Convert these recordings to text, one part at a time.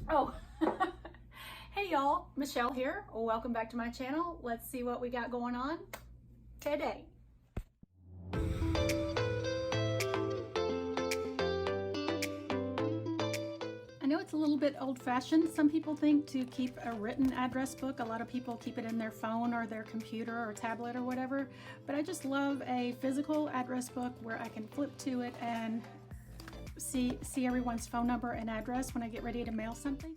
Oh, hey y'all, Michelle here. Welcome back to my channel. Let's see what we got going on today. I know it's a little bit old-fashioned. Some people think to keep a written address book. A lot of people keep it in their phone or their computer or tablet or whatever. But I just love a physical address book where I can flip to it and see everyone's phone number and address when I get ready to mail something.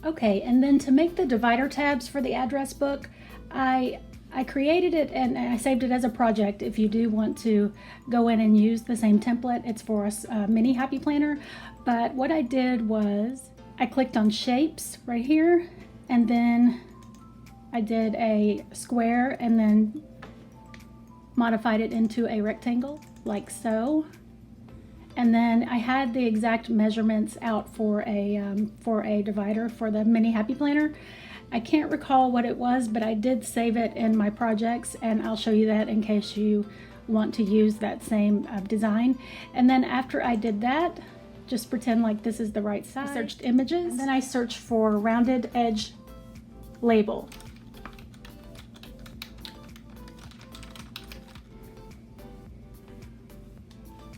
Okay, and then to make the divider tabs for the address book, I created it and I saved it as a project. If you do want to go in and use the same template, it's for a mini happy planner. But what I did was I clicked on shapes right here, and then I did a square and then modified it into a rectangle like so. And then I had the exact measurements out for a divider for the mini happy planner. I can't recall what it was, but I did save it in my projects, and I'll show you that in case you want to use that same design. And then after I did that, just pretend like this is the right size. I searched images, and then I searched for rounded edge label.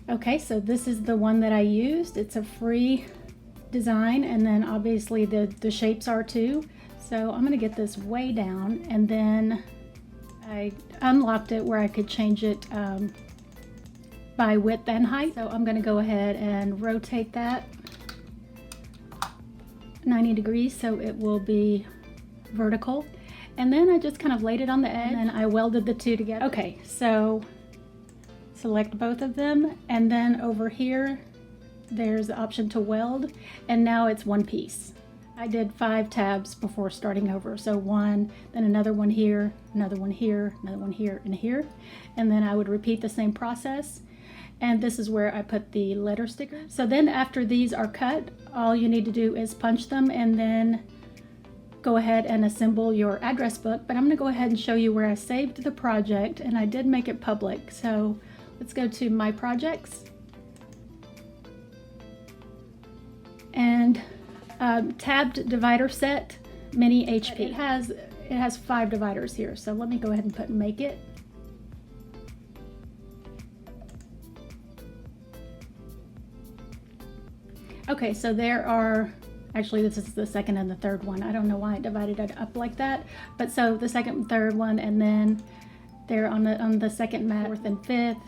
Okay, so this is the one that I used. It's a free design, and then obviously the shapes are too. So I'm gonna get this way down, and then I unlocked it where I could change it by width and height. So I'm gonna go ahead and rotate that 90 degrees so it will be vertical. And then I just kind of laid it on the edge, and I welded the two together. Okay, so select both of them, and then over here there's the option to weld, and now it's one piece. I did 5 tabs before starting over, so one, then another one here, another one here, another one here, and here, and then I would repeat the same process. And this is where I put the letter stickers. So then after these are cut, all you need to do is punch them and then go ahead and assemble your address book. But I'm going to go ahead and show you where I saved the project, and I did make it public. So let's go to my projects, and tabbed divider set mini HP. It has 5 dividers here, so let me go ahead and put make it. Okay, so there are, actually this is the second and the third one. I don't know why I divided it up like that, but so the second and third one, and then there on the second mat, 4th and 5th,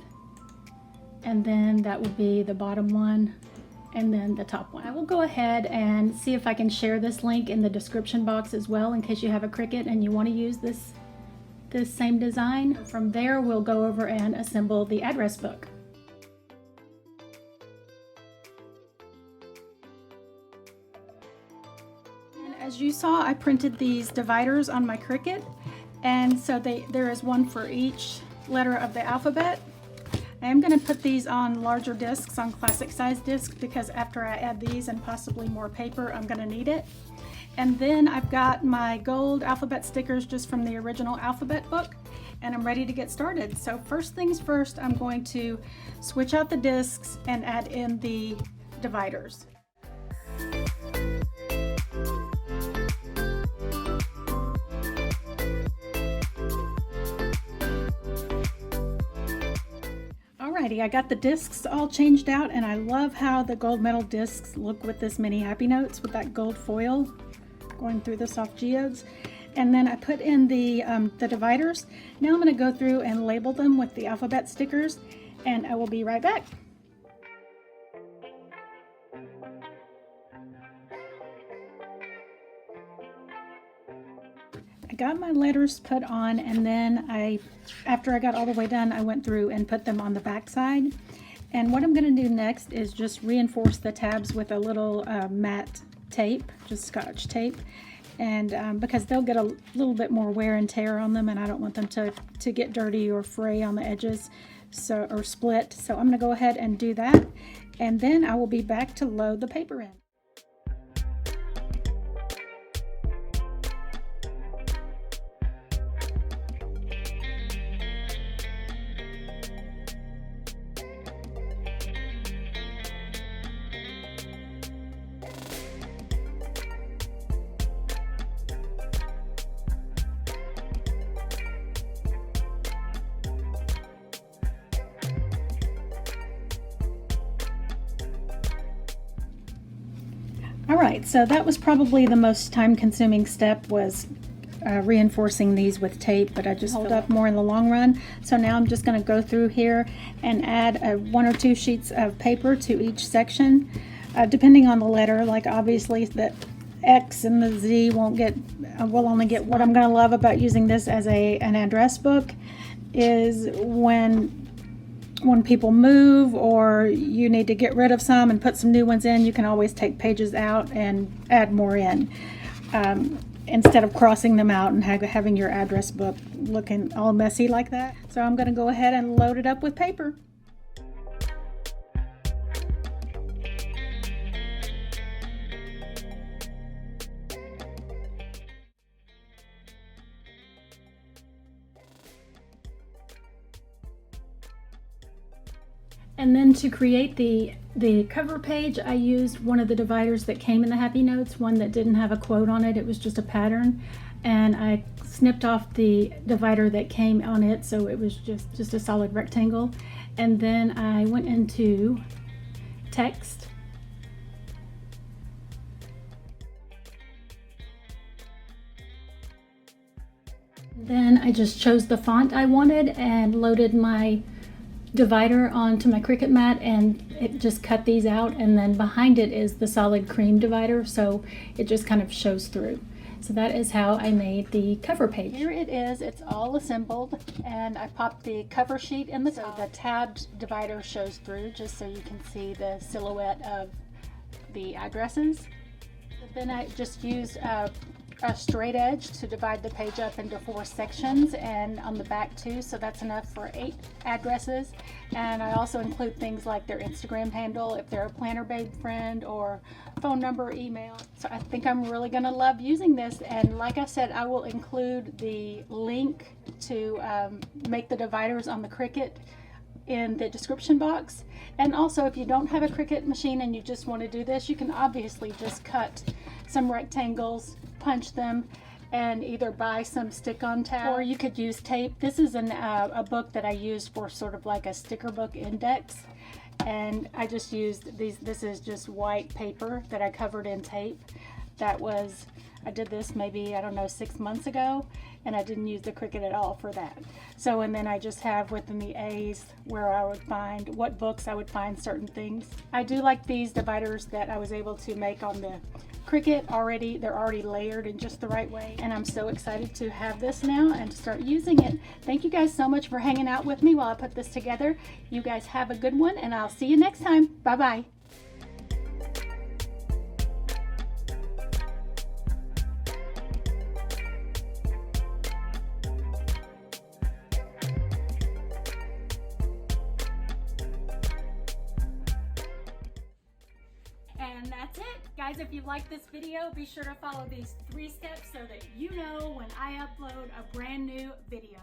and then that would be the bottom one, and then the top one. I will go ahead and see if I can share this link in the description box as well, in case you have a Cricut and you want to use this same design. From there, we'll go over and assemble the address book. And as you saw, I printed these dividers on my Cricut, and so there is one for each letter of the alphabet. I am going to put these on larger discs, on classic size discs, because after I add these and possibly more paper, I'm going to need it. And then I've got my gold alphabet stickers just from the original alphabet book, and I'm ready to get started. So first things first, I'm going to switch out the discs and add in the dividers. Alrighty, I got the discs all changed out, and I love how the gold metal discs look with this mini Happy Notes with that gold foil going through the soft geodes. And then I put in the dividers. Now I'm going to go through and label them with the alphabet stickers, and I will be right back. I got my letters put on, and then after I got all the way done, I went through and put them on the back side. And what I'm going to do next is just reinforce the tabs with a little matte tape, just Scotch tape, and because they'll get a little bit more wear and tear on them, and I don't want them to get dirty or fray on the edges, or split. So I'm going to go ahead and do that, and then I will be back to load the paper in. right, so that was probably the most time-consuming step, was reinforcing these with tape, but I just hold up more in the long run. So now I'm just going to go through here and add 1 or 2 sheets of paper to each section, depending on the letter. Like obviously the X and the Z won't get, will only get. What I'm going to love about using this as an address book is when people move or you need to get rid of some and put some new ones in, you can always take pages out and add more in. Instead of crossing them out and having your address book looking all messy like that. So I'm going to go ahead and load it up with paper. And then to create the cover page, I used one of the dividers that came in the Happy Notes, one that didn't have a quote on it. It was just a pattern. And I snipped off the divider that came on it, so it was just a solid rectangle. And then I went into text. Then I just chose the font I wanted and loaded my divider onto my Cricut mat, and it just cut these out, and then behind it is the solid cream divider, so it just kind of shows through. So that is how I made the cover page. Here it is, it's all assembled, and I popped the cover sheet in the top. So the tabbed divider shows through just so you can see the silhouette of the addresses. Then I just used a straight edge to divide the page up into 4 sections, and on the back too, so that's enough for 8 addresses. And I also include things like their Instagram handle, if they're a Planner Babe friend, or phone number, email. So I think I'm really gonna love using this, and like I said, I will include the link to make the dividers on the Cricut in the description box. And also, if you don't have a Cricut machine and you just want to do this, you can obviously just cut some rectangles, punch them, and either buy some stick-on tab, or you could use tape. This is a book that I used for sort of like a sticker book index, and I just used these. This is just white paper that I covered in tape. I did this maybe, I don't know, 6 months ago, and I didn't use the Cricut at all for that. So, and then I just have within the A's where I would find what books I would find certain things. I do like these dividers that I was able to make on the Cricut already. They're already layered in just the right way, and I'm so excited to have this now and to start using it. Thank you guys so much for hanging out with me while I put this together. You guys have a good one, and I'll see you next time. Bye-bye. And that's it. Guys, if you like this video, be sure to follow these 3 steps so that you know when I upload a brand new video.